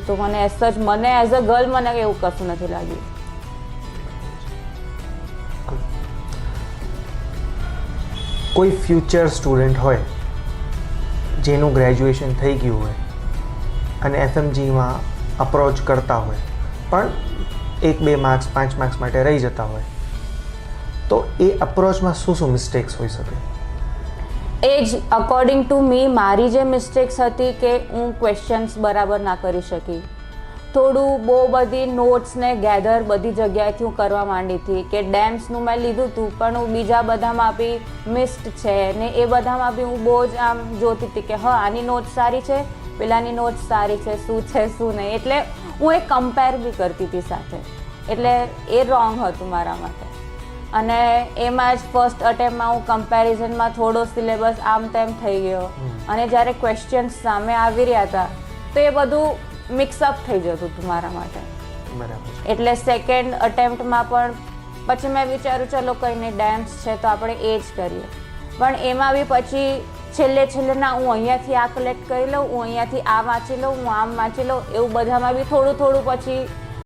તો મને એઝ સચ મને એઝ અ ગર્લ મને એવું કશું નથી લાગ્યું. કોઈ ફ્યુચર સ્ટુડન્ટ હોય જેનું ગ્રેજ્યુએશન થઈ ગયું હોય અને એફએમજીમાં અપ્રોચ કરતા હોય પણ 1-2 માર્ક્સ 5 માર્ક્સ માટે રહી જતા હોય તો એ અપ્રોચમાં શું મિસ્ટેક્સ હોઈ શકે? એ જ અકોર્ડિંગ ટુ મી મારી જે મિસ્ટેક્સ હતી કે હું ક્વેશ્ચન્સ બરાબર ના કરી શકી. થોડું બહુ બધી નોટ્સને ગેધર બધી જગ્યાએથી હું કરવા માંડી હતી કે ડેમ્સનું મેં લીધું હતું પણ હું બીજા બધામાં બી મિસ્ડ છે ને એ બધામાં બી હું બહુ જ આમ જોતી હતી કે હા આની નોટ્સ સારી છે, પેલાની નોટ્સ સારી છે, શું છે શું નહીં, એટલે હું એ કમ્પેર બી કરતી હતી સાથે. એટલે એ રોંગ હતું મારા માટે. અને એમાં જ ફર્સ્ટ અટેમ્પમાં હું કમ્પેરિઝનમાં થોડો સિલેબસ આમ તેમ થઈ ગયો અને જ્યારે ક્વેશ્ચન્સ સામે આવી રહ્યા હતા તો એ બધું મિક્સઅપ થઈ જતું હતું મારા માટે. બરાબર. એટલે સેકન્ડ અટેમ્પ્ટમાં પણ પછી મેં વિચાર્યું ચલો કંઈ નહીં ડેમ્સ છે તો આપણે એ જ કરીએ. પણ એમાં બી પછી છેલ્લે ના હું અહીંયાથી આ કલેક્ટ કરી લઉં, હું અહીંયાથી આ વાંચી લઉં, હું આમ વાંચી લઉં, એવું બધામાં બી થોડું પછી